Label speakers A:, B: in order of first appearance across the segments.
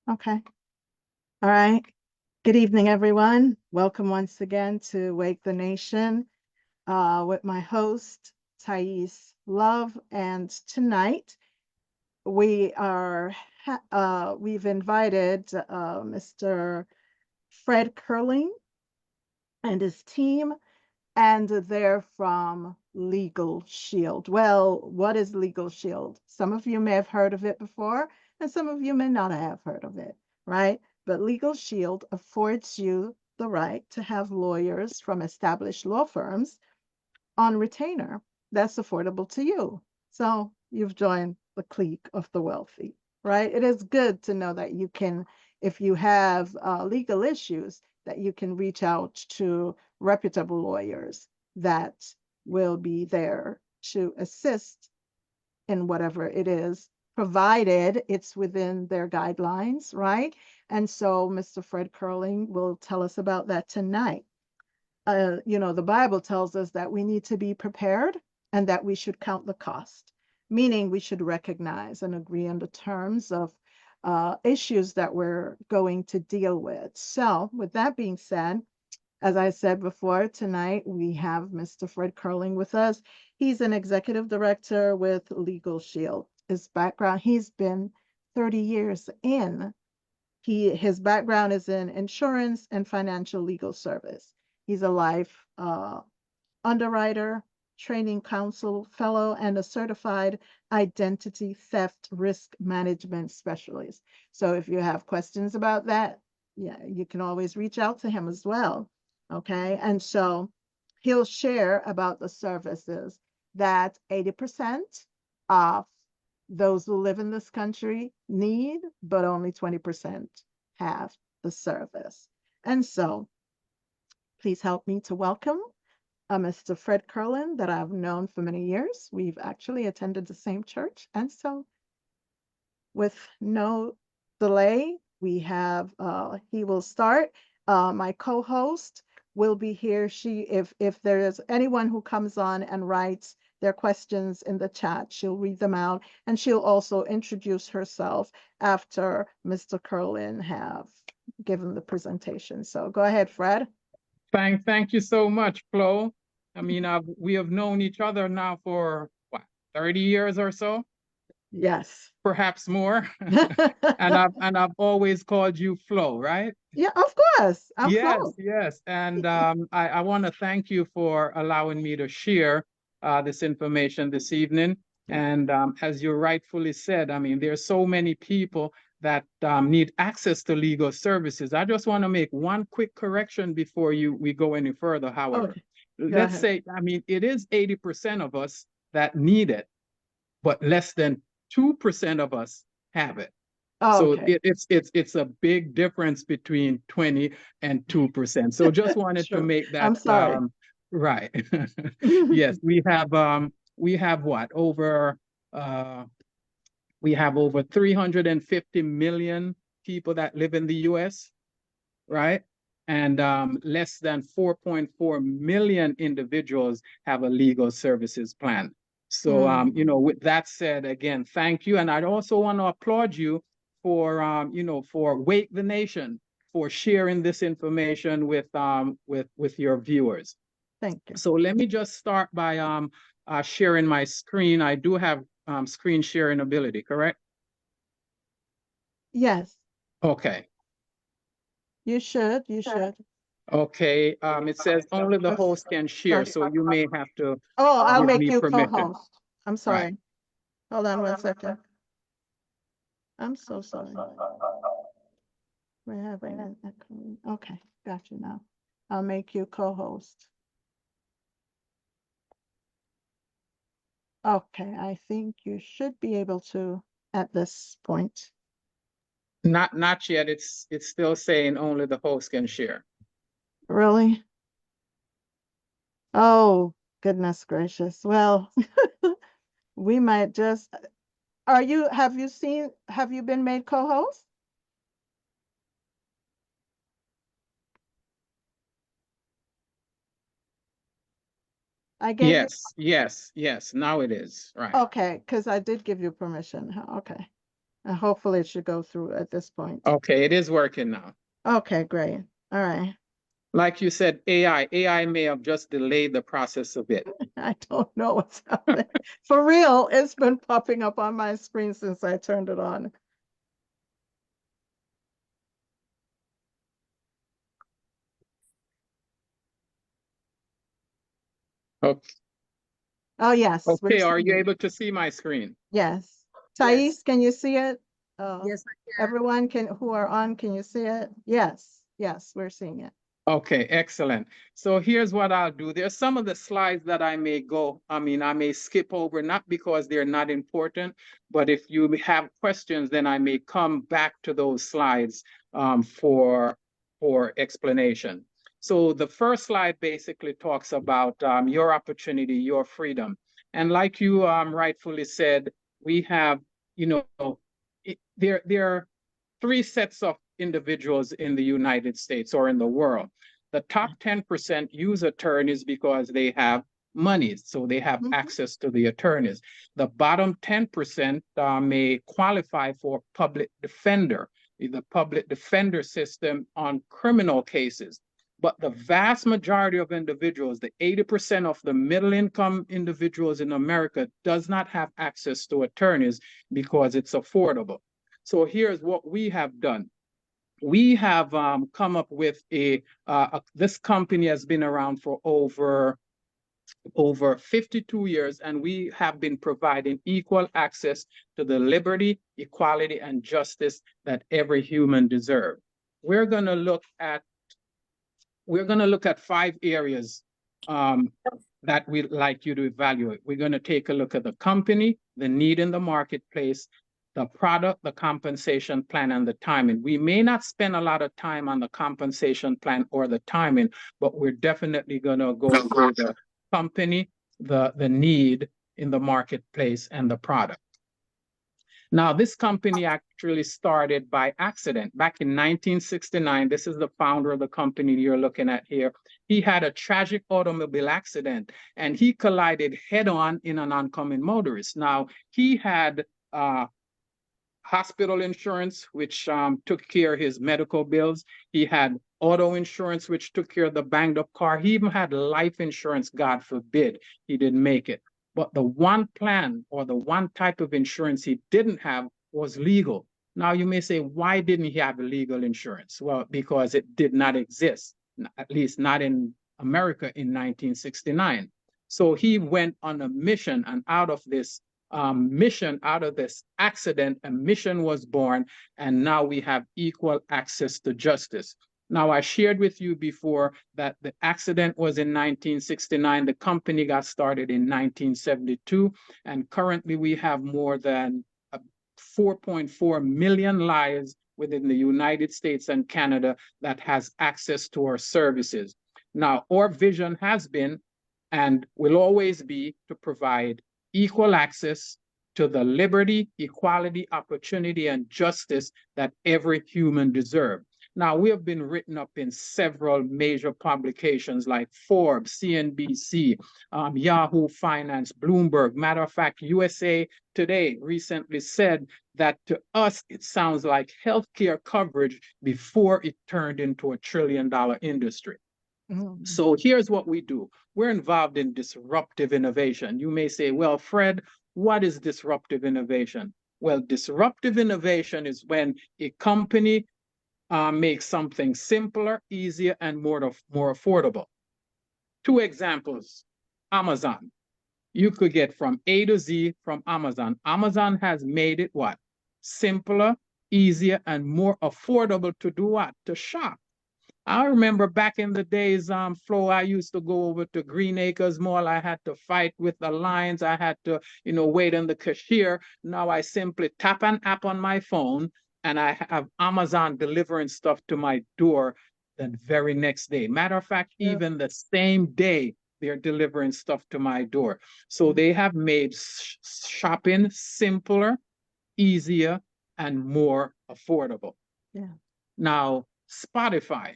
A: Okay. All right. Good evening, everyone. Welcome once again to Wake the Nation with my host, Thais Love. And tonight we've invited Mr. Fred Curling and his team, and they're from Legal Shield. Well, what is Legal Shield? Some of you may have heard of it before, and some of you may not have heard of it, right? But Legal Shield affords you the right to have lawyers from established law firms on retainer that's affordable to you. So you've joined the clique of the wealthy, right? It is good to know that you can, if you have legal issues, that you can reach out to reputable lawyers that will be there to assist in whatever it is, provided it's within their guidelines, right? And so Mr. Fred Curling will tell us about that tonight. The Bible tells us that we need to be prepared and that we should count the cost, meaning we should recognize and agree on the terms of issues that we're going to deal with. So, with that being said, as I said before, tonight we have Mr. Fred Curling with us. He's an executive director with Legal Shield. His background, he's been 30 years in his background is in insurance and financial legal service. He's a life underwriter, training counsel fellow, and a certified identity theft risk management specialist. So if you have questions about that, yeah, you can always reach out to him as well. Okay. And so he'll share about the services that 80% of those who live in this country need, but only 20% have the service. And so please help me to welcome Mr. Fred Curlin that I've known for many years. We've actually attended the same church. And so with no delay, he will start. My co-host will be here. If there is anyone who comes on and writes their questions in the chat, she'll read them out, and she'll also introduce herself after Mr. Curlin have given the presentation. So go ahead, Fred.
B: Thank you so much, Flo. I mean, we have known each other now for what, 30 years or so?
A: Yes.
B: Perhaps more. and I've always called you Flo, right?
A: Yeah, of course. I'm
B: Yes,
A: Flo.
B: yes. And I want to thank you for allowing me to share this information this evening. And as you rightfully said, I mean, there's so many people that need access to legal services. I just want to make one quick correction before we go any further, however.
A: Okay.
B: Let's say, I mean, it is 80% of us that need it, but less than 2% of us have it. So
A: Okay.
B: it's a big difference between 20 and 2%. So just wanted to make that
A: I'm sorry.
B: right. Yes, we have what we have over 350 million people that live in the US, right? And less than 4.4 million individuals have a legal services plan. So, with that said, again, thank you. And I'd also want to applaud you for, for Wake the Nation, for sharing this information with your viewers.
A: Thank you.
B: So let me just start by sharing my screen. I do have screen sharing ability, correct?
A: Yes.
B: Okay.
A: You should.
B: Okay, it says only the host can share, so you may have to
A: I'll
B: give
A: make
B: me
A: you
B: permission.
A: co-host. I'm sorry.
B: Right.
A: Hold on 1 second. I'm so sorry. We're having an echo. Okay, got you now. I'll make you co-host. Okay, I think you should be able to at this point.
B: Not yet. It's still saying only the host can share.
A: Really? Oh, goodness gracious. Well, we might just, have you been made co-host? I gave
B: Yes. Now it is. Right.
A: Okay, because I did give you permission. Okay. And hopefully it should go through at this point.
B: Okay, it is working now.
A: Okay, great. All right.
B: Like you said, AI may have just delayed the process a bit.
A: I don't know what's happening. For real, it's been popping up on my screen since I turned it on.
B: Okay.
A: Oh, yes.
B: Okay, are you able to see my screen?
A: Yes. Thais,
C: Yes.
A: can you see it?
C: Yes, I can.
A: Everyone who are on, can you see it? Yes. Yes, we're seeing it.
B: Okay, excellent. So here's what I'll do. There's some of the slides that I may skip over, not because they're not important, but if you have questions, then I may come back to those slides for explanation. So the first slide basically talks about your opportunity, your freedom. And like you rightfully said, we have, there are three sets of individuals in the United States or in the world. The top 10% use attorneys because they have money, so they have access to the attorneys. The bottom 10% may qualify for public defender, the public defender system on criminal cases. But the vast majority of individuals, the 80% of the middle income individuals in America does not have access to attorneys because it's affordable. So here's what we have done. We have come up with this company has been around for over 52 years, and we have been providing equal access to the liberty, equality, and justice that every human deserves. We're going to look at 5 areas that we'd like you to evaluate. We're going to take a look at the company, the need in the marketplace, the product, the compensation plan, and the timing. We may not spend a lot of time on the compensation plan or the timing, but we're definitely going to go through the company, the need in the marketplace, and the product. Now, this company actually started by accident. Back in 1969, this is the founder of the company you're looking at here. He had a tragic automobile accident, and he collided head-on in an oncoming motorist. Now, he had hospital insurance, which took care of his medical bills. He had auto insurance, which took care of the banged up car. He even had life insurance, God forbid he didn't make it. But the one plan or the one type of insurance he didn't have was legal. Now you may say, why didn't he have legal insurance? Well, because it did not exist, at least not in America in 1969. So he went on a mission, and out of this accident, a mission was born, and now we have equal access to justice. Now, I shared with you before that the accident was in 1969. The company got started in 1972, and currently we have more than 4.4 million lives within the United States and Canada that has access to our services. Now, our vision has been and will always be to provide equal access to the liberty, equality, opportunity, and justice that every human deserves. Now, we have been written up in several major publications like Forbes, CNBC, Yahoo Finance, Bloomberg. Matter of fact, USA Today recently said that to us, it sounds like healthcare coverage before it turned into a $1 trillion industry. So here's what we do. We're involved in disruptive innovation. You may say, well, Fred, what is disruptive innovation? Well, disruptive innovation is when a company makes something simpler, easier, and more affordable. 2 examples. Amazon. You could get from A to Z from Amazon. Amazon has made it what? Simpler, easier, and more affordable to do what? To shop. I remember back in the days, Flo, I used to go over to Green Acres Mall. I had to fight with the lines. I had to, wait on the cashier. Now I simply tap an app on my phone and I have Amazon delivering stuff to my door the very next day. Matter of fact, even the same day, they're delivering stuff to my door. So they have made shopping simpler, easier, and more affordable.
A: Yeah.
B: Now, Spotify.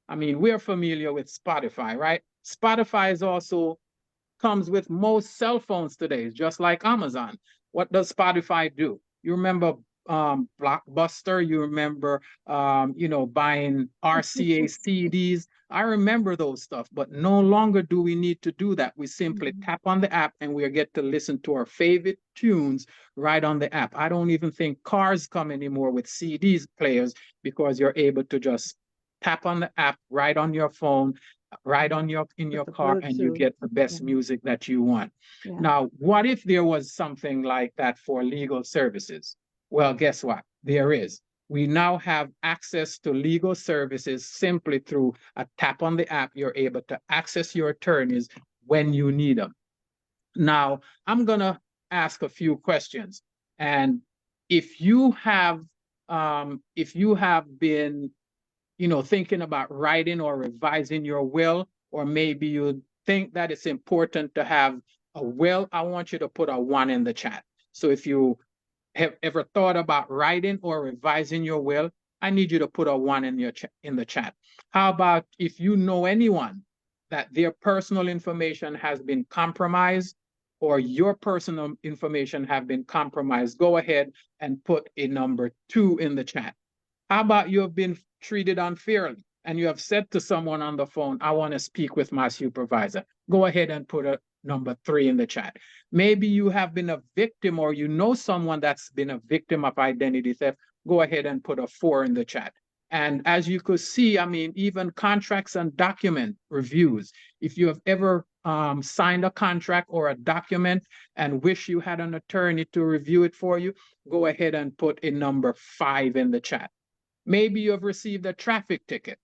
B: I mean, we're familiar with Spotify, right? Spotify is also comes with most cell phones today, just like Amazon. What does Spotify do? You remember Blockbuster. You remember, buying RCA CDs. I remember those stuff, but no longer do we need to do that. We simply tap on the app and we get to listen to our favorite tunes right on the app. I don't even think cars come anymore with CDs players because you're able to just tap on the app right on your phone, right on in your car, and you get the best music that you want.
A: Yeah.
B: Now, what if there was something like that for legal services? Well, guess what? There is. We now have access to legal services simply through a tap on the app. You're able to access your attorneys when you need them. Now, I'm going to ask a few questions. And if you have been, thinking about writing or revising your will, or maybe you think that it's important to have a will, I want you to put a 1 in the chat. So if you have ever thought about writing or revising your will, I need you to put a 1 in the chat. How about if you know anyone that their personal information has been compromised, or your personal information have been compromised? Go ahead and put a number 2 in the chat. How about you have been treated unfairly and you have said to someone on the phone, I want to speak with my supervisor? Go ahead and put a number 3 in the chat. Maybe you have been a victim, or you know someone that's been a victim of identity theft. Go ahead and put a 4 in the chat. And as you could see, I mean, even contracts and document reviews. If you have ever signed a contract or a document and wish you had an attorney to review it for you, go ahead and put a number 5 in the chat. Maybe you have received a traffic ticket,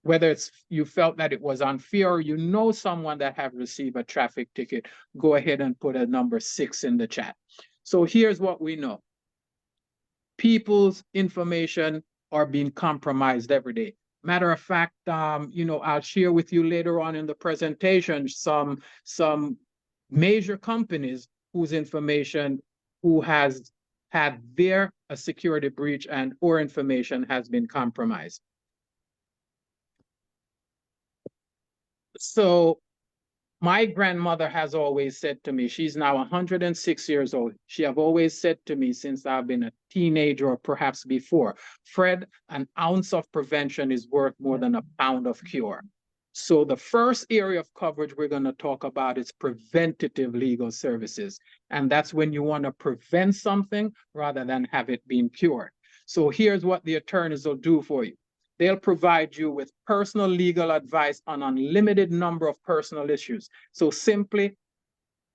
B: whether it's you felt that it was unfair, or you know someone that have received a traffic ticket. Go ahead and put a number 6 in the chat. So here's what we know. People's information are being compromised every day. Matter of fact, I'll share with you later on in the presentation some major companies whose information, who has had their security breach and or information has been compromised. So my grandmother has always said to me, she's now 106 years old. She have always said to me since I've been a teenager, or perhaps before, Fred, an ounce of prevention is worth more than a pound of cure. So the first area of coverage we're going to talk about is preventative legal services. And that's when you want to prevent something rather than have it being cured. So here's what the attorneys will do for you. They'll provide you with personal legal advice on an unlimited number of personal issues. So simply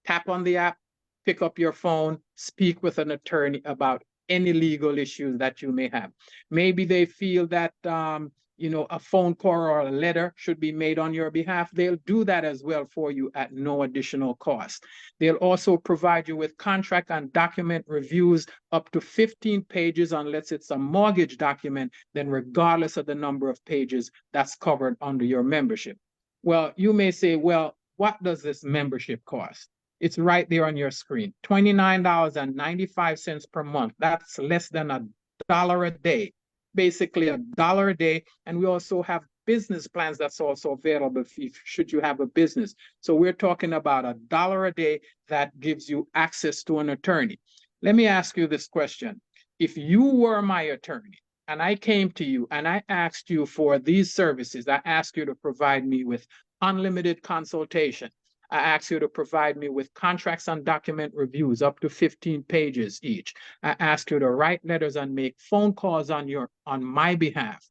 B: tap on the app, pick up your phone, speak with an attorney about any legal issues that you may have. Maybe they feel that a phone call or a letter should be made on your behalf. They'll do that as well for you at no additional cost. They'll also provide you with contract and document reviews up to 15 pages, unless it's a mortgage document, then regardless of the number of pages, that's covered under your membership. Well, you may say, well, what does this membership cost? It's right there on your screen, $29.95 per month. That's less than $1 a day, basically $1 a day. And we also have business plans that's also available should you have a business. So we're talking about $1 a day that gives you access to an attorney. Let me ask you this question. If you were my attorney and I came to you and I asked you for these services, I asked you to provide me with unlimited consultation, I asked you to provide me with contracts and document reviews up to 15 pages each, I asked you to write letters and make phone calls on my behalf.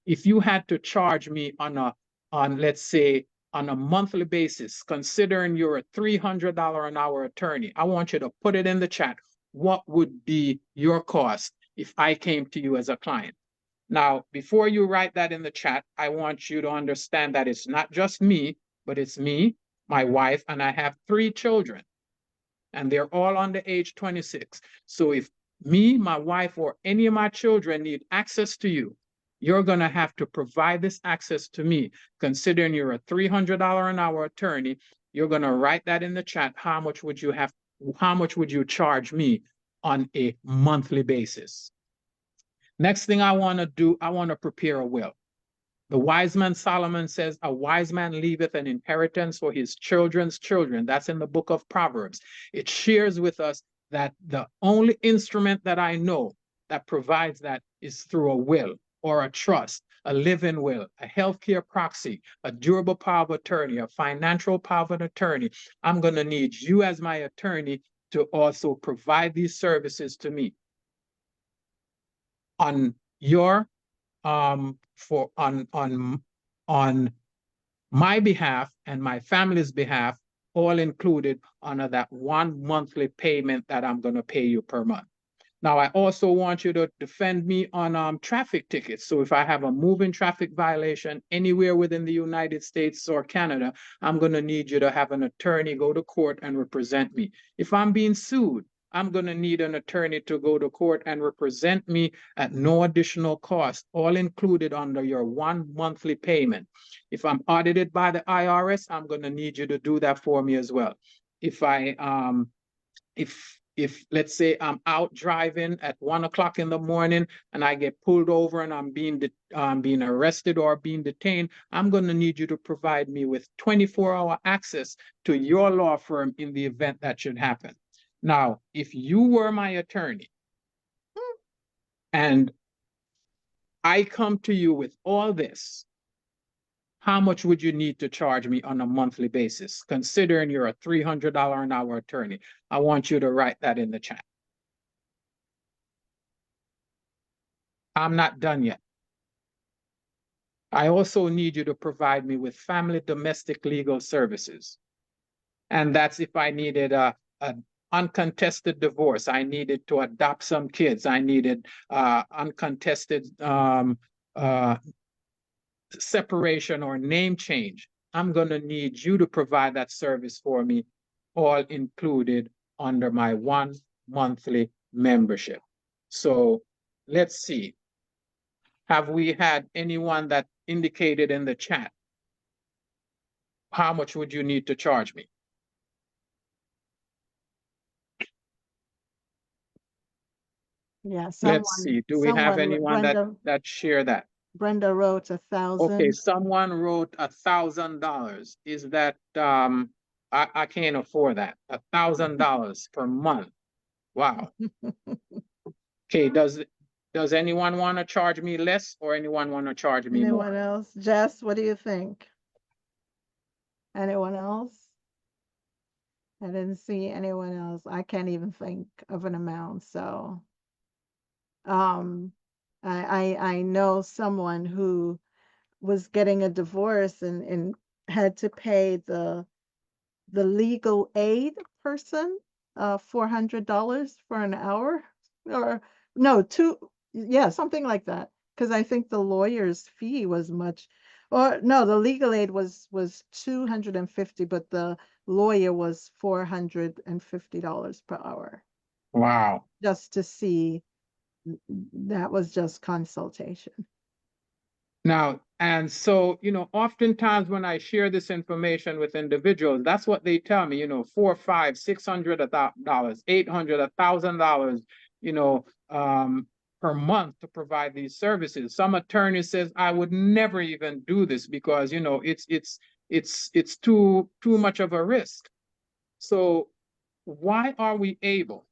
B: If you had to charge me let's say on a monthly basis, considering you're a $300 an hour attorney, I want you to put it in the chat. What would be your cost if I came to you as a client? Now, before you write that in the chat, I want you to understand that it's not just me, but it's me, my wife, and I have 3 children, and they're all under age 26. So if me, my wife, or any of my children need access to you, you're going to have to provide this access to me. Considering you're a $300 an hour attorney, you're going to write that in the chat. How much would you charge me on a monthly basis? Next thing I want to do, I want to prepare a will. The wise man Solomon says, a wise man leaveth an inheritance for his children's children. That's in the book of Proverbs. It shares with us that the only instrument that I know that provides that is through a will or a trust, a living will, a healthcare proxy, a durable power of attorney, a financial power of attorney. I'm going to need you as my attorney to also provide these services to me on your for on my behalf and my family's behalf, all included under that one monthly payment that I'm going to pay you per month. Now, I also want you to defend me on traffic tickets. So if I have a moving traffic violation anywhere within the United States or Canada, I'm going to need you to have an attorney go to court and represent me. If I'm being sued, I'm going to need an attorney to go to court and represent me at no additional cost, all included under your one monthly payment. If I'm audited by the IRS, I'm going to need you to do that for me as well. If if let's say I'm out driving at 1 o'clock in the morning and I get pulled over and I'm being arrested or being detained, I'm going to need you to provide me with 24-hour access to your law firm in the event that should happen. Now, if you were my attorney and I come to you with all this, how much would you need to charge me on a monthly basis, considering you're a $300 an hour attorney? I want you to write that in the chat. I'm not done yet. I also need you to provide me with family domestic legal services. And that's if I needed an uncontested divorce, I needed to adopt some kids, I needed uncontested separation or name change. I'm going to need you to provide that service for me, all included under my one monthly membership. So let's see. Have we had anyone that indicated in the chat? How much would you need to charge me?
A: Yeah,
B: Let's see. Do we have anyone that share that?
A: Brenda wrote 1,000.
B: Okay, someone wrote $1,000. Is that I can't afford that. $1,000 per month. Wow. Okay, does anyone want to charge me less or anyone want to charge me more?
A: Anyone else? Jess, what do you think? Anyone else? I didn't see anyone else. I can't even think of an amount. So I know someone who was getting a divorce and had to pay the legal aid person $400 for an hour, or no, something like that, because I think the lawyer's fee was much, or no, the legal aid was 250, but the lawyer was $450 per hour.
B: Wow.
A: Just to see, that was just consultation.
B: Now, and so, oftentimes when I share this information with individuals, that's what they tell me, $400, $500, $600, $800, $1,000, per month to provide these services. Some attorney says, I would never even do this because, it's too much of a risk. So why are we able?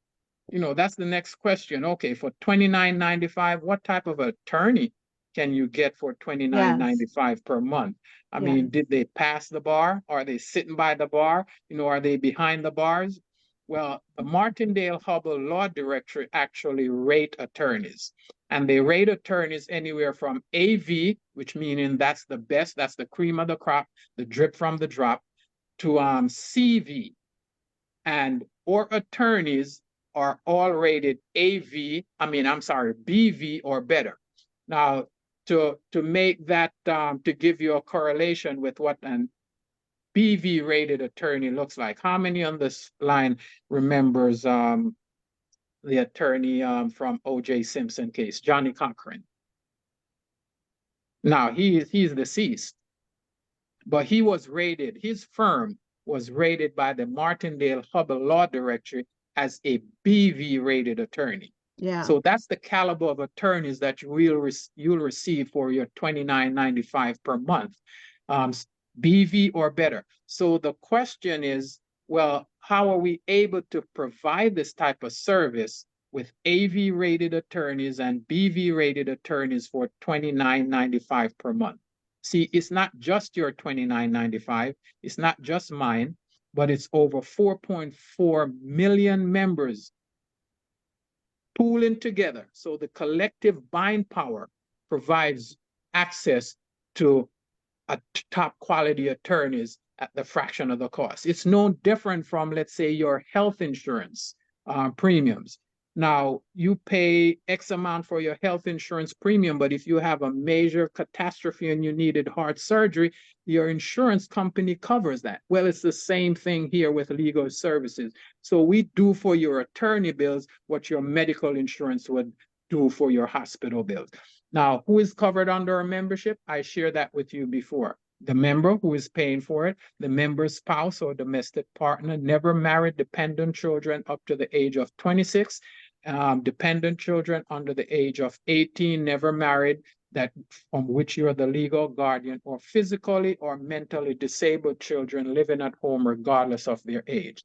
B: That's the next question. Okay, for $29.95, what type of attorney can you get for $29.95 per month? I mean, did they pass the bar? Are they sitting by the bar? Are they behind the bars? Well, the Martindale-Hubbell Law Directory actually rate attorneys. And they rate attorneys anywhere from AV, which meaning that's the best, that's the cream of the crop, the drip from the drop, to CV. Or attorneys are all rated BV or better. Now, to make that, to give you a correlation with what an BV rated attorney looks like. How many on this line remembers the attorney from O.J. Simpson case, Johnny Cochran? Now, he's deceased, but he was rated, his firm was rated by the Martindale-Hubbell Law Directory as a BV rated attorney.
A: Yeah.
B: So that's the caliber of attorneys that you'll receive for your $29.95 per month, BV or better. So the question is, Well, how are we able to provide this type of service with AV rated attorneys and BV rated attorneys for $29.95 per month? See, it's not just your $29.95, it's not just mine, but it's over 4.4 million members pooling together. So the collective buying power provides access to top quality attorneys at the fraction of the cost. It's no different from, let's say, your health insurance premiums. Now, you pay X amount for your health insurance premium, but if you have a major catastrophe and you needed heart surgery, your insurance company covers that. Well, it's the same thing here with legal services. So we do for your attorney bills what your medical insurance would do for your hospital bills. Now, who is covered under a membership? I shared that with you before. The member who is paying for it, the member's spouse or domestic partner, never married, dependent children up to the age of 26, dependent children under the age of 18, never married, that from which you're the legal guardian, or physically or mentally disabled children living at home regardless of their age.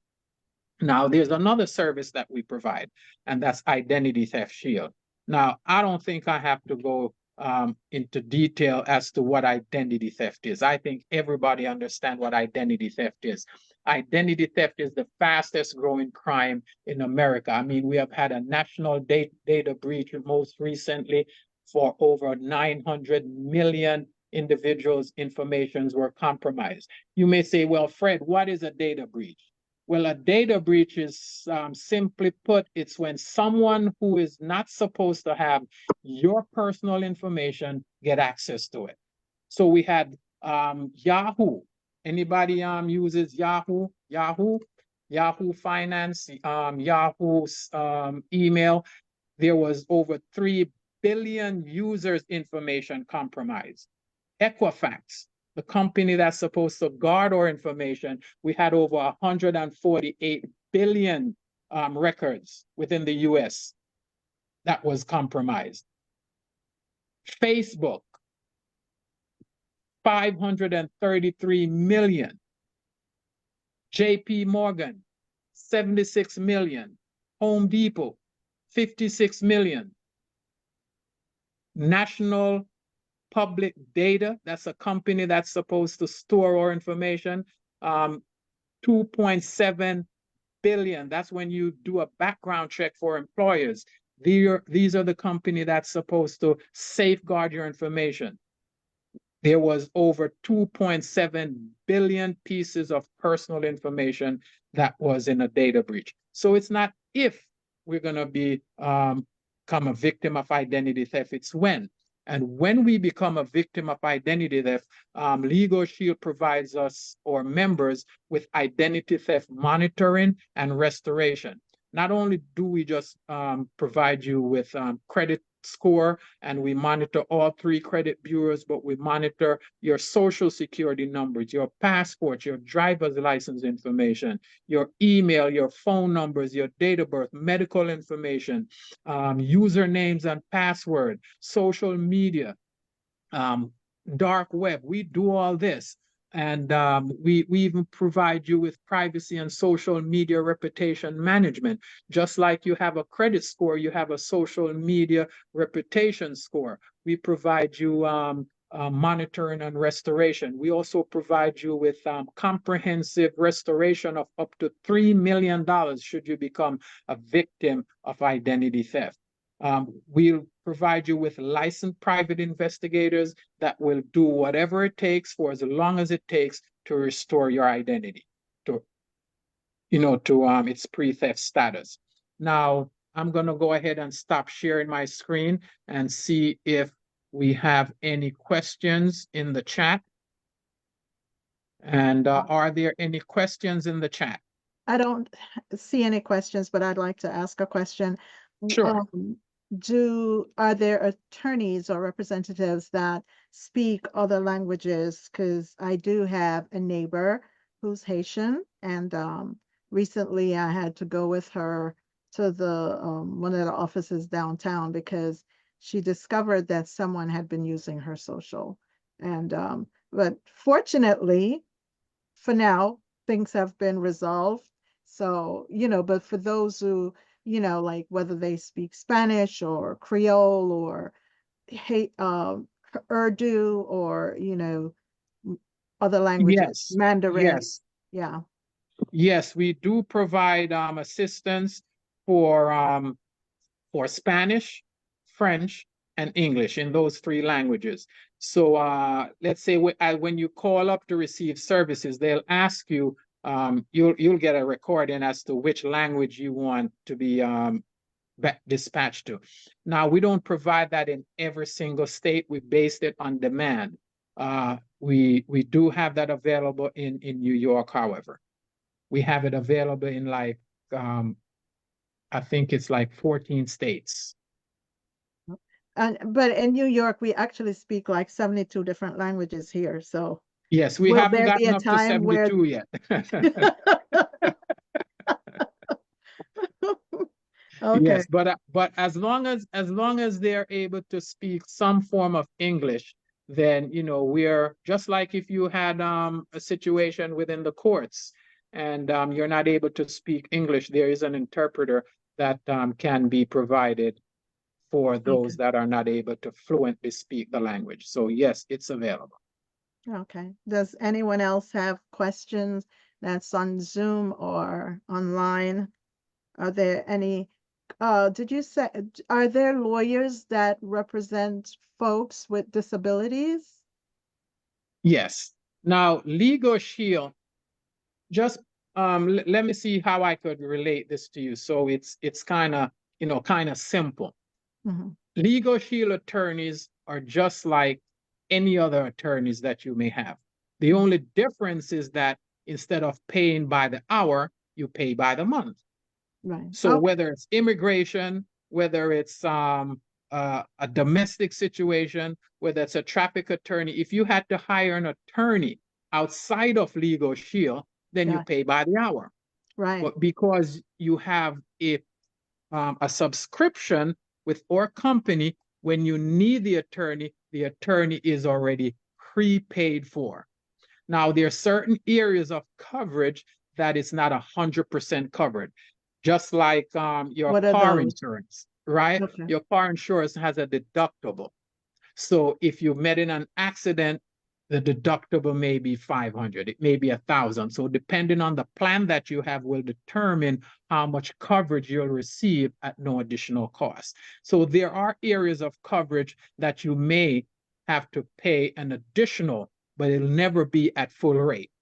B: Now, there's another service that we provide, and that's Identity Theft Shield. Now, I don't think I have to go into detail as to what identity theft is. I think everybody understands what identity theft is. Identity theft is the fastest growing crime in America. I mean, we have had a national data breach most recently for over 900 million individuals' informations were compromised. You may say, well, Fred, what is a data breach? Well, a data breach is simply put, it's when someone who is not supposed to have your personal information get access to it. So we had Yahoo. Anybody uses Yahoo? Yahoo Finance, Yahoo's email. There was over 3 billion users' information compromised. Equifax, the company that's supposed to guard our information, we had over 148 billion records within the US that was compromised. Facebook, 533 million. JP Morgan, 76 million. Home Depot, 56 million. National Public Data, that's a company that's supposed to store our information, 2.7 billion. That's when you do a background check for employers. These are the company that's supposed to safeguard your information. There was over 2.7 billion pieces of personal information that was in a data breach. So it's not if we're going to become a victim of identity theft, it's when. And when we become a victim of identity theft, Legal Shield provides us or members with identity theft monitoring and restoration. Not only do we just provide you with credit score, and we monitor all 3 credit bureaus, but we monitor your social security numbers, your passport, your driver's license information, your email, your phone numbers, your date of birth, medical information, usernames and password, social media, dark web. We do all this. And we even provide you with privacy and social media reputation management. Just like you have a credit score, you have a social media reputation score. We provide you monitoring and restoration. We also provide you with comprehensive restoration of up to $3 million should you become a victim of identity theft. We'll provide you with licensed private investigators that will do whatever it takes for as long as it takes to restore your identity to, its pre-theft status. Now, I'm going to go ahead and stop sharing my screen and see if we have any questions in the chat. And are there any questions in the chat?
A: I don't see any questions, but I'd like to ask a question.
B: Sure.
A: Are there attorneys or representatives that speak other languages? Because I do have a neighbor who's Haitian, and recently I had to go with her to the one of the offices downtown because she discovered that someone had been using her social. And but fortunately, for now, things have been resolved. So, you know, but for those who, you know, like whether they speak Spanish or Creole or hey, Urdu or, you know, other languages,
B: Yes,
A: Mandarin.
B: yes,
A: Yeah.
B: yes. We do provide assistance for for Spanish, French, and English in those three languages. So let's say when you call up to receive services, they'll ask you, you'll get a recording as to which language you want to be dispatched to. Now, we don't provide that in every single state. We based it on demand. We do have that available in New York, however. We have it available in like, I think it's like 14 states.
A: And but in New York, we actually speak like 72 different languages here. So
B: Yes, we
A: will
B: haven't
A: there be
B: gotten
A: a
B: up to
A: time where
B: 72 yet.
A: okay.
B: Yes, but as long as they're able to speak some form of English, then we're just like if you had a situation within the courts and you're not able to speak English, there is an interpreter that can be provided for
A: Okay.
B: those that are not able to fluently speak the language. So yes, it's available.
A: Okay. Does anyone else have questions that's on Zoom or online? Are there any, did you say, are there lawyers that represent folks with disabilities?
B: Yes. Now, Legal Shield, just let me see how I could relate this to you. So it's kind of simple.
A: Mhm.
B: Legal Shield attorneys are just like any other attorneys that you may have. The
A: Mm.
B: only difference is that instead of paying by the hour, you pay by the month.
A: Right.
B: So
A: Okay.
B: whether it's immigration, whether it's a domestic situation, whether it's a traffic attorney, if you had to hire an attorney outside of Legal Shield, then you
A: Got
B: pay by the hour.
A: right.
B: But because you have a subscription with our company, when you need the attorney is already prepaid for. Now, there are certain areas of coverage that is not 100% covered, just like your
A: What are
B: car
A: those?
B: insurance, right?
A: Okay.
B: Your car insurance has a deductible. So if you met in an accident, the deductible may be 500, it may be 1,000. So depending on the plan that you have will determine how much coverage you'll receive at no additional cost. So there are areas of coverage that you may have to pay an additional, but it'll never be at full rate.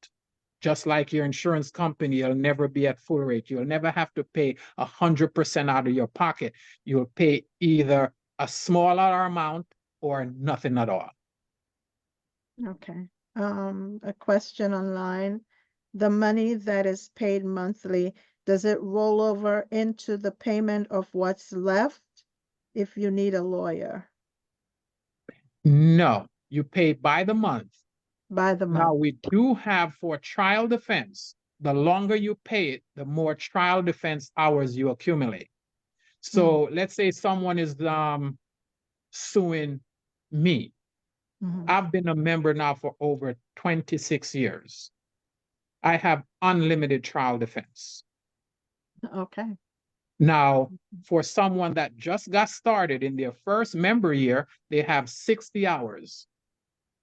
B: Just like your insurance company, it'll never be at full rate. You'll never have to pay 100% out of your pocket. You'll pay either a smaller amount or nothing at all.
A: Okay. A question online. The money that is paid monthly, does it roll over into the payment of what's left if you need a lawyer
B: No, you pay by the month.
A: by the month?
B: Now, we do have for trial defense, the longer you pay it, the more trial defense hours you accumulate.
A: Mhm.
B: So let's say someone is suing me.
A: Mhm.
B: I've been a member now for over 26 years. I have unlimited trial defense.
A: Okay.
B: Now, for someone that just got started in their first member year, they have 60 hours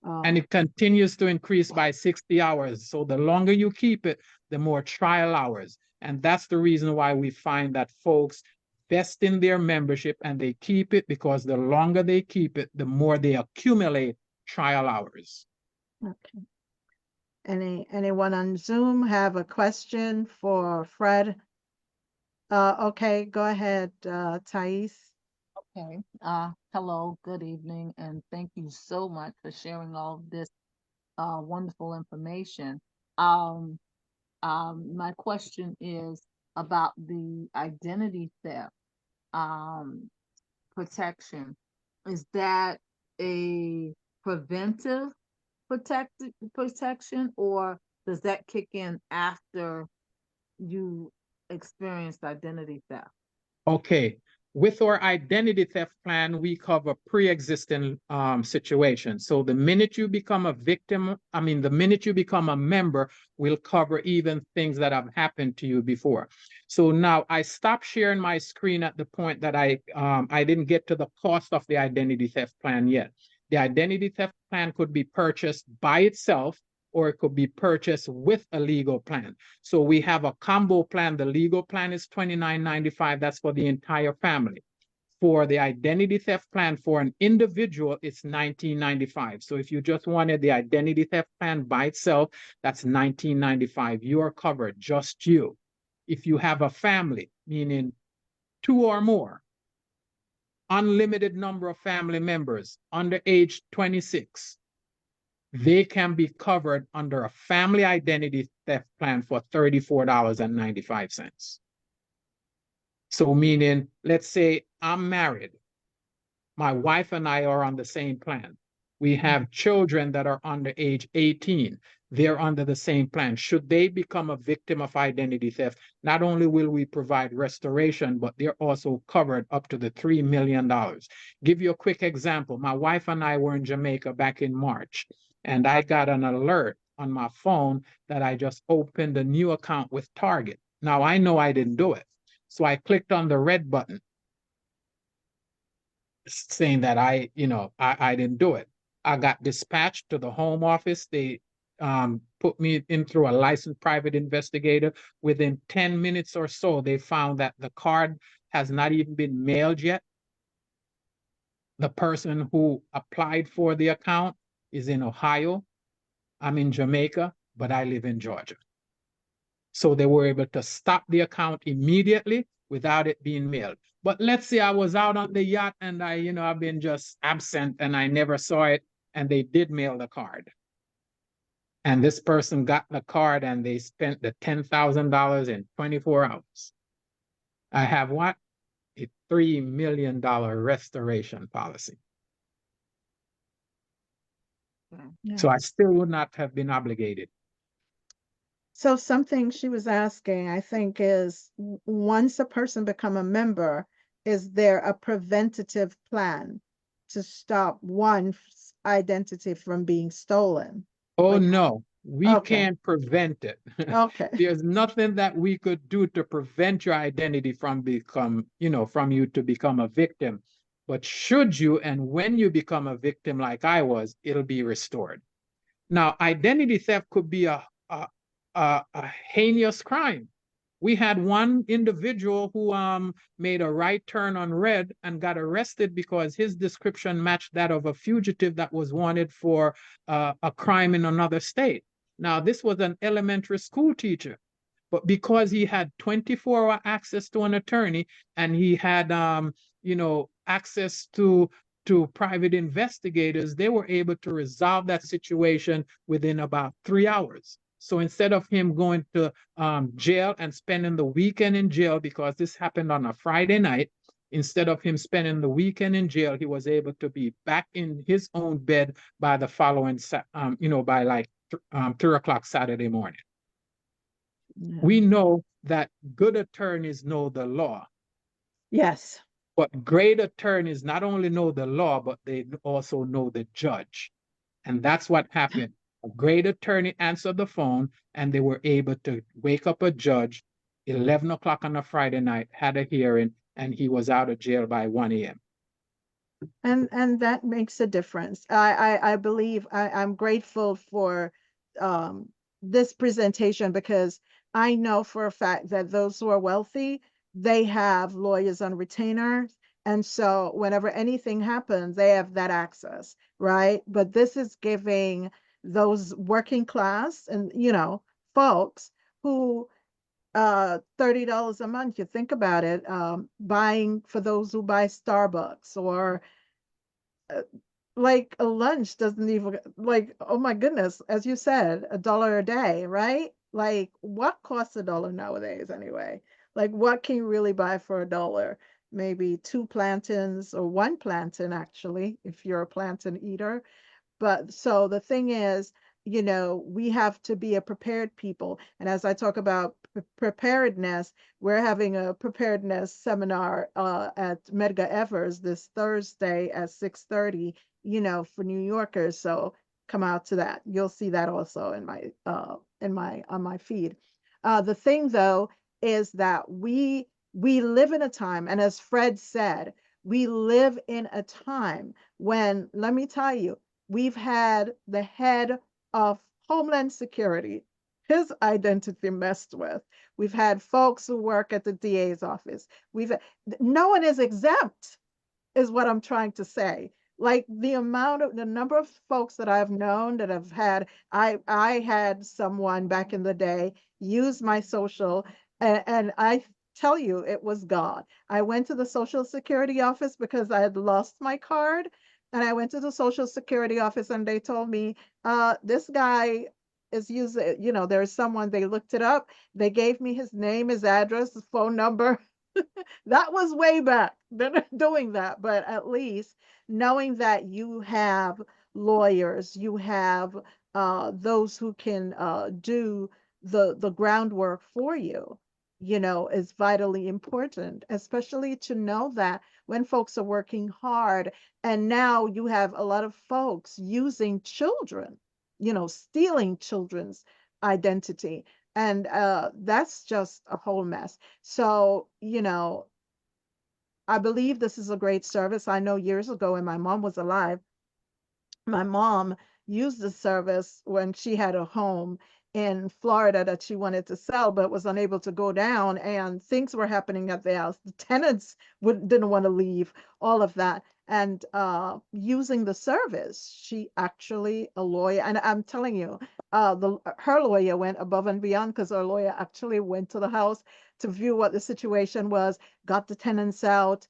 B: and
A: Oh,
B: it continues to increase by 60 hours. So the longer you keep it, the more trial hours. And that's the reason why we find that folks vest in their membership and they keep it because the longer they keep it, the more they accumulate trial hours.
A: okay. Anyone on Zoom have a question for Fred? Okay, go ahead, Thais.
C: Okay. Hello, good evening, and thank you so much for sharing all of this wonderful information. Um, my question is about the identity theft um, protection. Is that a preventive protection, or does that kick in after you experienced identity theft?
B: Okay. With our identity theft plan, we cover pre-existing situations. So the minute you become a victim, the minute you become a member, we'll cover even things that have happened to you before. So now I stopped sharing my screen at the point that I didn't get to the cost of the identity theft plan yet. The identity theft plan could be purchased by itself, or it could be purchased with a legal plan. So we have a combo plan. The legal plan is $29.95. That's for the entire family. For the identity theft plan for an individual, it's $19.95. So if you just wanted the identity theft plan by itself, that's $19.95. You are covered, just you. If you have a family, meaning 2 or more, unlimited number of family members under age 26, they can be covered under a family identity theft plan for $34.95. So meaning, let's say I'm married. My wife and I are on the same plan. We have children that are under age 18. They're under the same plan. Should they become a victim of identity theft, not only will we provide restoration, but they're also covered up to the $3 million. Give you a quick example. My wife and I were in Jamaica back in March, and I got an alert on my phone that I just opened a new account with Target. Now I know I didn't do it. So I clicked on the red button saying that I didn't do it. I got dispatched to the home office. They put me in through a licensed private investigator. Within 10 minutes or so, they found that the card has not even been mailed yet. The person who applied for the account is in Ohio. I'm in Jamaica, but I live in Georgia. So they were able to stop the account immediately without it being mailed. But let's say I was out on the yacht and I've been just absent and I never saw it, and they did mail the card. And this person got the card and they spent the $10,000 in 24 hours. I have what? A $3 million restoration policy.
A: Yeah.
B: So I still would not have been obligated.
A: So something she was asking, I think, is once a person become a member, is there a preventative plan to stop one's identity from being stolen?
B: Oh,
A: Like,
B: no, we
A: okay,
B: can't prevent it.
A: okay,
B: There's nothing that we could do to prevent your identity from from you to become a victim. But should you and when you become a victim like I was, it'll be restored. Now, identity theft could be a heinous crime. We had one individual who made a right turn on red and got arrested because his description matched that of a fugitive that was wanted for a crime in another state. Now, this was an elementary school teacher, but because he had 24-hour access to an attorney and he had access to private investigators, they were able to resolve that situation within about 3 hours. So instead of him going to jail and spending the weekend in jail, because this happened on a Friday night, instead of him spending the weekend in jail, he was able to be back in his own bed by the following, by like 3 o'clock Saturday morning.
A: yeah.
B: We know that good attorneys know the law,
A: Yes,
B: but great attorneys not only know the law, but they also know the judge. And that's what happened. A great attorney answered the phone and they were able to wake up a judge 11 o'clock on a Friday night, had a hearing, and he was out of jail by 1 a.m.
A: and that makes a difference. I believe I'm grateful for um, this presentation because I know for a fact that those who are wealthy, they have lawyers on retainer. And so whenever anything happens, they have that access, right? But this is giving those working class and, folks who $30 a month, you think about it, buying for those who buy Starbucks or uh, like a lunch doesn't even like, oh my goodness, as you said, $1 a day, right? Like what costs $1 nowadays anyway? Like what can you really buy for $1? Maybe 2 plantains or 1 plantain actually, if you're a plantain eater. But so the thing is, we have to be a prepared people. And as I talk about preparedness. We're having a preparedness seminar at Medgar Evers this Thursday at 6:30, for New Yorkers. So come out to that. You'll see that also in my on my feed. The thing though is that we live in a time, and as Fred said, we live in a time when, let me tell you, we've had the head of Homeland Security, his identity messed with. We've had folks who work at the DA's office. No one is exempt, is what I'm trying to say. Like the number of folks that I've known that have had, I had someone back in the day use my social, and I tell you, it was God. I went to the Social Security office because I had lost my card, and I went to the Social Security office and they told me, this guy is using, there's someone, they looked it up, they gave me his name, his address, his phone number. That was way back. They're not doing that, but at least knowing that you have lawyers, you have those who can do the groundwork for you, is vitally important, especially to know that when folks are working hard, and now you have a lot of folks using children, stealing children's identity. And that's just a whole mess. So, I believe this is a great service. I know years ago when my mom was alive, my mom used the service when she had a home in Florida that she wanted to sell, but was unable to go down, and things were happening at the house. The tenants didn't want to leave, all of that. And using the service, she actually, a lawyer, and I'm telling you, her lawyer went above and beyond, because her lawyer actually went to the house to view what the situation was, got the tenants out,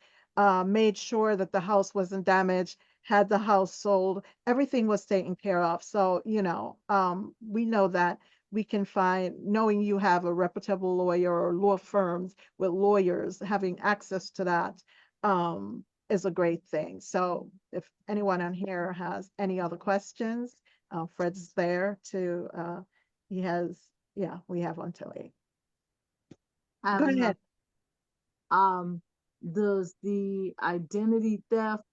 A: made sure that the house wasn't damaged, had the house sold, everything was taken care of. So, we know that we can find, knowing you have a reputable lawyer or law firms with lawyers, having access to that is a great thing. So if anyone on here has any other questions, Fred's there to, he has, yeah, we have until 8.
C: I have
A: Go
C: another.
A: ahead.
C: Does the identity theft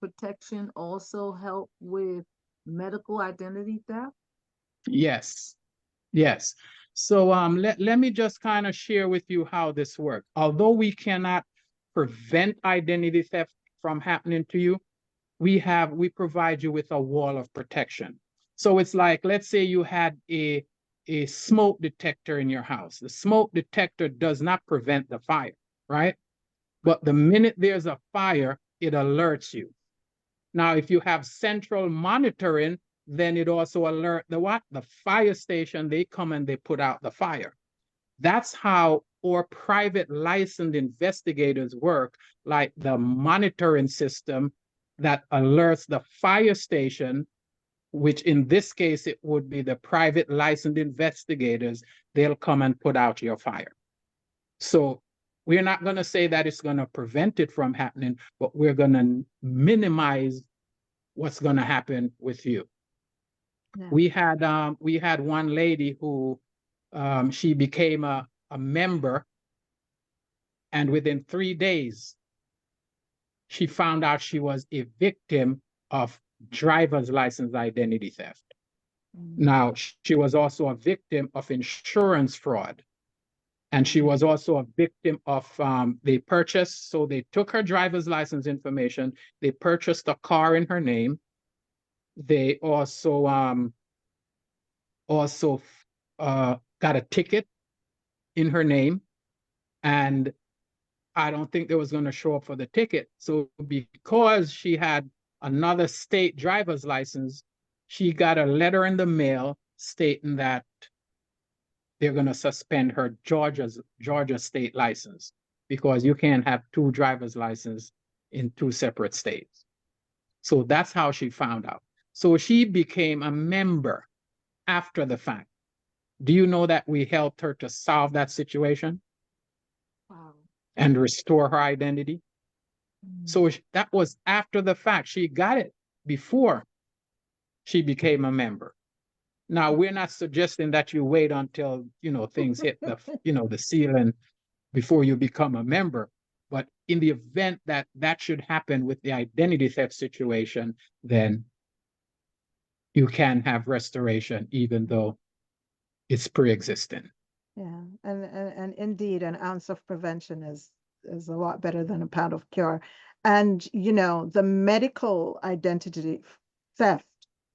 C: protection also help with medical identity theft?
B: Yes. Yes. So let me just kind of share with you how this works. Although we cannot prevent identity theft from happening to you, we provide you with a wall of protection. So it's like, let's say you had a smoke detector in your house. The smoke detector does not prevent the fire, right? But the minute there's a fire, it alerts you. Now, if you have central monitoring, then it also alert the what? The fire station. They come and they put out the fire. That's how our private licensed investigators work, like the monitoring system that alerts the fire station, which in this case, it would be the private licensed investigators. They'll come and put out your fire. So we're not going to say that it's going to prevent it from happening, but we're going to minimize what's going to happen with you.
A: Yeah.
B: We had one lady who she became a member, and within 3 days, she found out she was a victim of driver's license identity theft. Now, she was also a victim of insurance fraud. And she was also a victim of, they purchased, so they took her driver's license information, they purchased a car in her name. They also got a ticket in her name, and I don't think they was going to show up for the ticket. So because she had another state driver's license, she got a letter in the mail stating that they're going to suspend her Georgia state license, because you can't have 2 driver's licenses in 2 separate states. So that's how she found out. So she became a member after the fact. Do you know that we helped her to solve that situation?
C: Wow.
B: And restore her identity? So that was after the fact. She got it before she became a member. Now, we're not suggesting that you wait until, things hit the ceiling before you become a member. But in the event that that should happen with the identity theft situation, then you can have restoration even though it's pre-existing.
A: Yeah, and indeed, an ounce of prevention is a lot better than a pound of cure. And the medical identity theft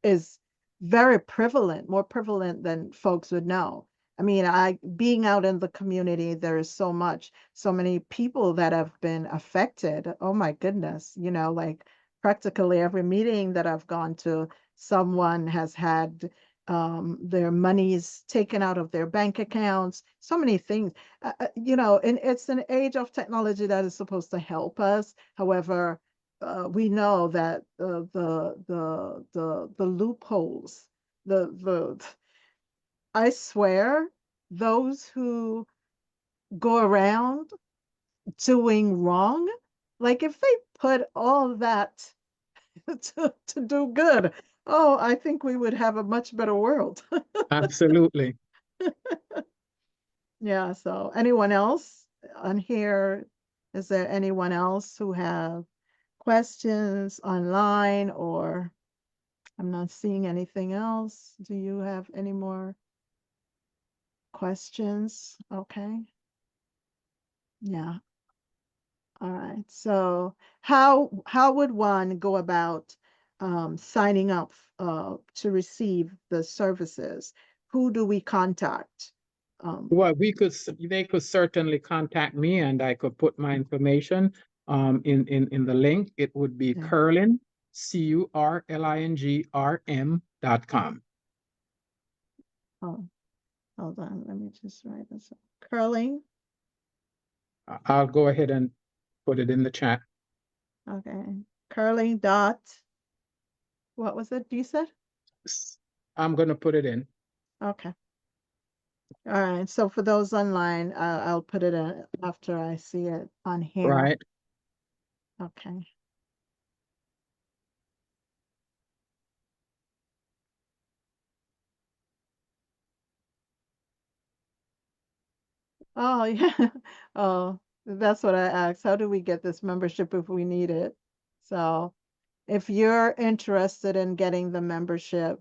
A: is very prevalent, more prevalent than folks would know. I mean, I being out in the community, there is so many people that have been affected. Oh my goodness, like practically every meeting that I've gone to, someone has had their monies taken out of their bank accounts, so many things. And it's an age of technology that is supposed to help us. However, we know that the loopholes, the I swear, those who go around doing wrong, like if they put all that to do good, oh, I think we would have a much better world.
B: Absolutely.
A: Yeah, so anyone else on here? Is there anyone else who have questions online, or I'm not seeing anything else? Do you have any more questions? Okay. Yeah. All right. So how would one go about signing up to receive the services? Who do we contact?
B: Well, they could certainly contact me and I could put my information in the link. It would be
A: Yeah.
B: Curling, CURLINGRM.com.
A: Oh, hold on. Let me just write this up. Curling.
B: I'll go ahead and put it in the chat.
A: Okay. Curling dot. What was it you said?
B: I'm going to put it in.
A: Okay. All right. So for those online, I'll put it in after I see it on here.
B: Right.
A: Okay. Oh, yeah. Oh, that's what I asked. How do we get this membership if we need it? So if you're interested in getting the membership,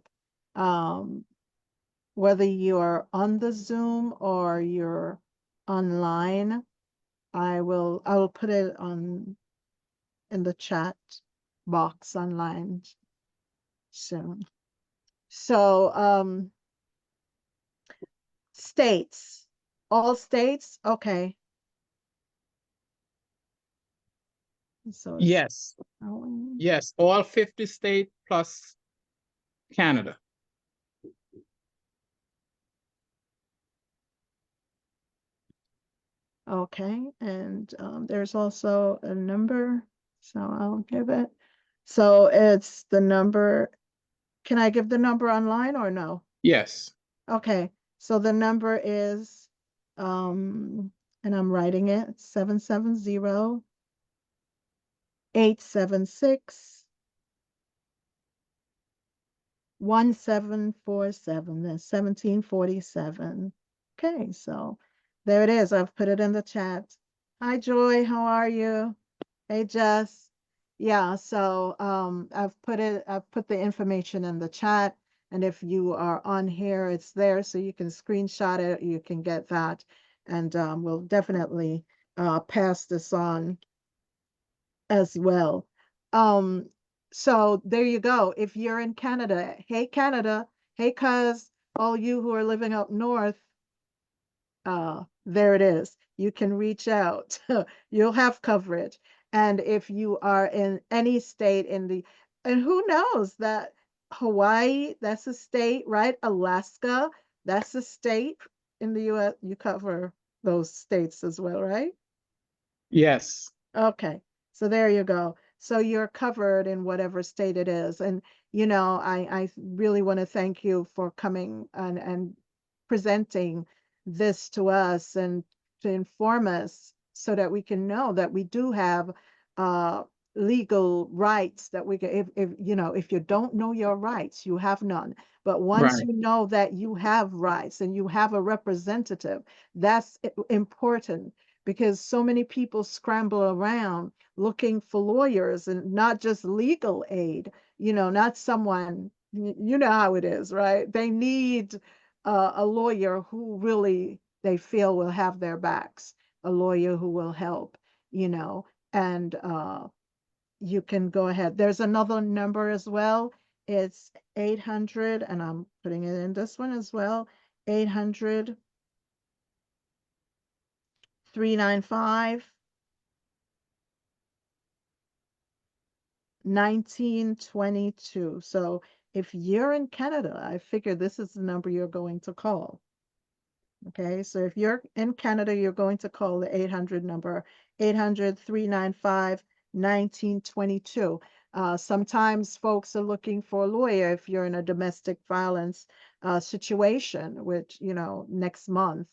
A: um, whether you're on the Zoom or you're online, I will put it on in the chat box online soon. So, states, all states, okay. So it's
B: Yes. Yes. All 50 states plus Canada.
A: okay, and there's also a number, so I'll give it. So it's the number. Can I give the number online or no?
B: Yes.
A: Okay, so the number is, and I'm writing it, 770-876 1747. That's 1747. Okay, so there it is. I've put it in the chat. Hi, Joy. How are you? Hey, Jess. Yeah, so I've put the information in the chat, and if you are on here, it's there, so you can screenshot it, you can get that, and we'll definitely pass this on as well. Um, so there you go. If you're in Canada, hey cuz, all you who are living up north, there it is. You can reach out. You'll have coverage. And if you are in any state and who knows that Hawaii, that's a state, right? Alaska, that's a state in the US. You cover those states as well, right?
B: Yes.
A: Okay, so there you go. So you're covered in whatever state it is. And, I really want to thank you for coming and presenting this to us and to inform us so that we can know that we do have uh, legal rights that we get. If you know, if you don't know your rights, you have none. But once
B: Right.
A: you know that you have rights and you have a representative, that's important, because so many people scramble around looking for lawyers, and not just legal aid, not someone, you know how it is, right? They need a lawyer who really they feel will have their backs, a lawyer who will help, and you can go ahead. There's another number as well. It's 800, and I'm putting it in this one as well. 800 395 1922. So if you're in Canada, I figure this is the number you're going to call. Okay, so if you're in Canada, you're going to call the 800 number, 800-395-1922. Sometimes folks are looking for a lawyer if you're in a domestic violence situation, which, next month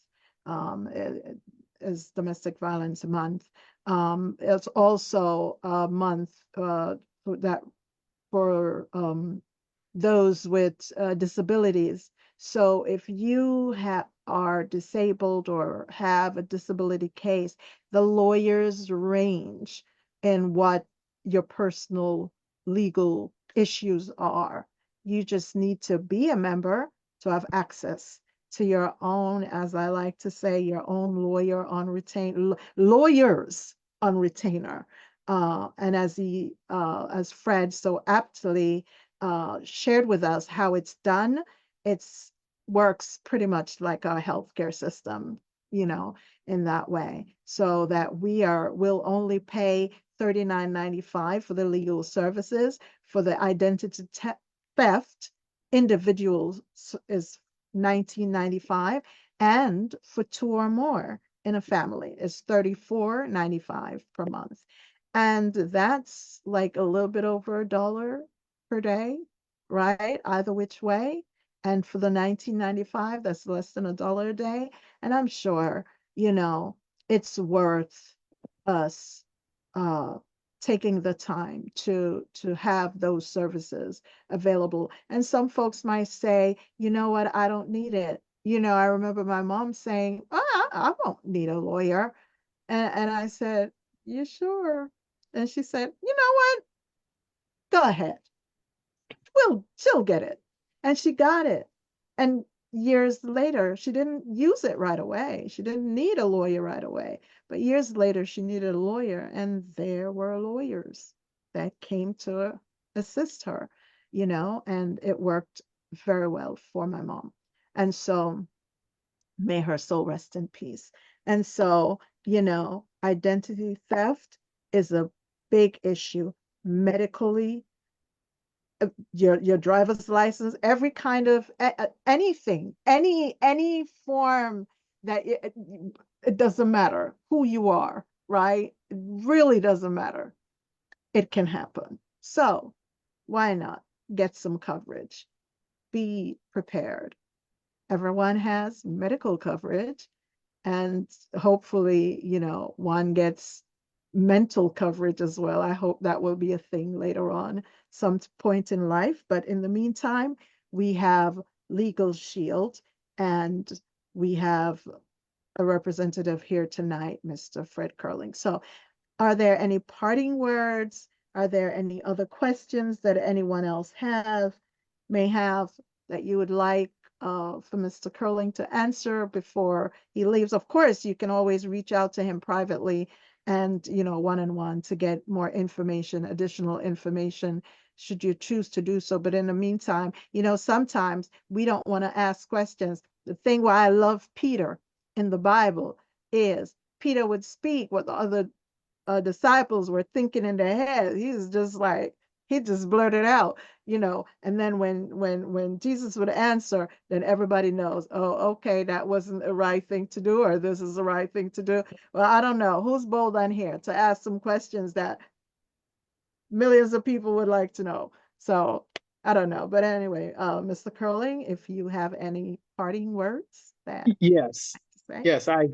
A: is Domestic Violence Month. It's also a month that for those with disabilities. So if you are disabled or have a disability case, the lawyers range in what your personal legal issues are. You just need to be a member to have access to your own, as I like to say, your own lawyer on retain lawyers on retainer. And as Fred so aptly shared with us how it's done, it's works pretty much like our healthcare system, you know, in that way. So that will only pay $39.95 for the legal services. For the identity theft, individuals is $19.95, and for two or more in a family is $34.95 per month. And that's like a little bit over $1 per day, right? Either which way. And for the 1995, that's less than $1 a day. And I'm sure, it's worth us uh, taking the time to have those services available. And some folks might say, you know what, I don't need it. I remember my mom saying, I won't need a lawyer. And I said, you sure? And she said, you know what? Go ahead. She'll get it. And she got it. And years later, she didn't use it right away. She didn't need a lawyer right away. But years later, she needed a lawyer, and there were lawyers that came to assist her, and it worked very well for my mom. And so may her soul rest in peace. And so, identity theft is a big issue medically, your driver's license, every kind of anything, any form that it doesn't matter who you are, right? It really doesn't matter. It can happen. So why not get some coverage? Be prepared. Everyone has medical coverage, and hopefully, one gets mental coverage as well. I hope that will be a thing later on, some point in life. But in the meantime, we have Legal Shield, and we have a representative here tonight, Mr. Fred Curling. So are there any parting words? Are there any other questions that anyone else may have that you would like for Mr. Curling to answer before he leaves? Of course, you can always reach out to him privately and, one-on-one to get more information, additional information, should you choose to do so. But in the meantime, sometimes we don't want to ask questions. The thing why I love Peter in the Bible is Peter would speak what the other disciples were thinking in their head. He's just like, he just blurted out, and then when Jesus would answer, then everybody knows, oh, okay, that wasn't the right thing to do, or this is the right thing to do. Well, I don't know who's bold on here to ask some questions that millions of people would like to know. So I don't know, but anyway, Mr. Curling, if you have any parting words that
B: Yes.
A: to say.
B: Yes. I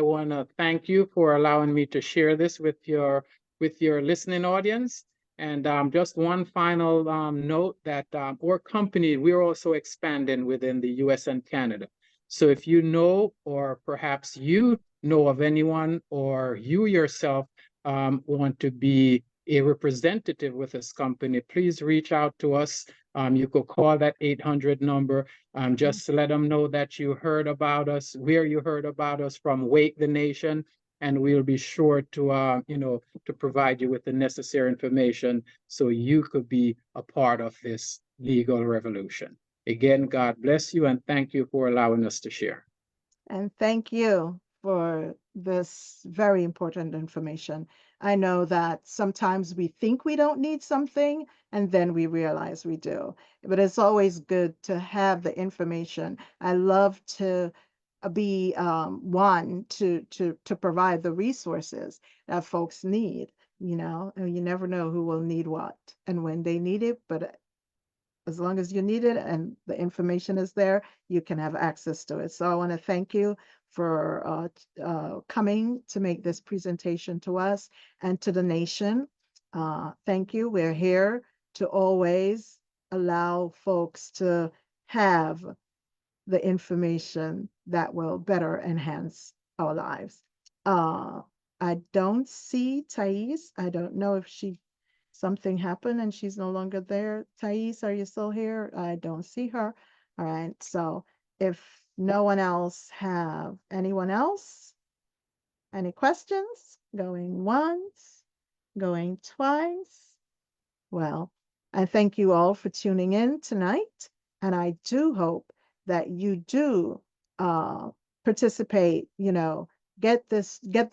B: want to thank you for allowing me to share this with your with your listening audience. And just one final note that our company, we're also expanding within the US and Canada. So if you know, or perhaps you know of anyone, or you yourself want to be a representative with this company, please reach out to us. You could call that 800 number. Just to let them know that you heard about us, where you heard about us from, Wake the Nation, and we'll be sure to, to provide you with the necessary information so you could be a part of this legal revolution. Again, God bless you, and thank you for allowing us to share.
A: And thank you for this very important information. I know that sometimes we think we don't need something and then we realize we do. But it's always good to have the information. I love to be one to provide the resources that folks need, and you never know who will need what and when they need it. But as long as you need it and the information is there, you can have access to it. So I want to thank you for coming to make this presentation to us and to the nation. Thank you. We're here to always allow folks to have the information that will better enhance our lives. Uh, I don't see Thais. I don't know if something happened and she's no longer there. Thais, are you still here? I don't see her. All right. So if no one else have anyone else, any questions? Going once, going twice. Well, I thank you all for tuning in tonight, and I do hope that you do uh, participate. Get the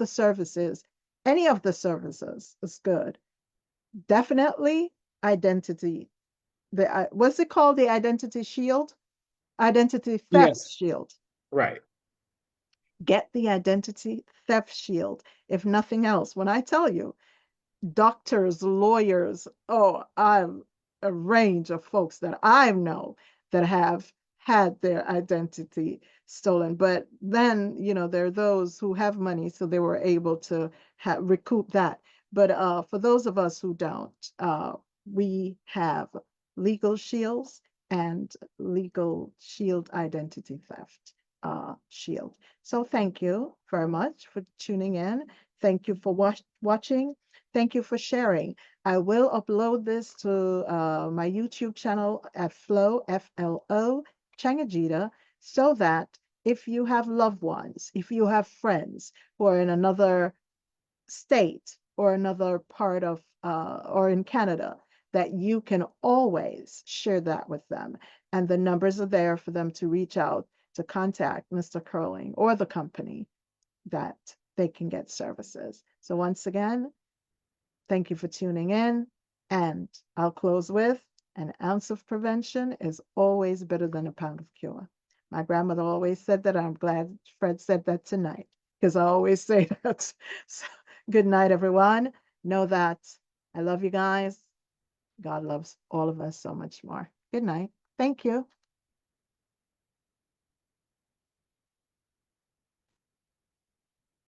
A: services. Any of the services is good. Definitely identity. What's it called? The identity shield, identity theft
B: Yes,
A: shield.
B: right.
A: Get the identity theft shield. If nothing else, when I tell you, doctors, lawyers, oh, I'm a range of folks that I know that have had their identity stolen. But then, there are those who have money, so they were able to recoup that. But for those of us who don't, we have legal shields and legal shield identity theft shield. So thank you very much for tuning in. Thank you for watching. Thank you for sharing. I will upload this to my YouTube channel at Flow, FLO, Chang-Ageda, so that if you have loved ones, if you have friends who are in another state or another part of, or in Canada, that you can always share that with them. And the numbers are there for them to reach out to contact Mr. Curling or the company that they can get services. So once again, thank you for tuning in. And I'll close with an ounce of prevention is always better than a pound of cure. My grandmother always said that. I'm glad Fred said that tonight because I always say that. So, good night, everyone. Know that I love you guys. God loves all of us so much more. Good night. Thank you.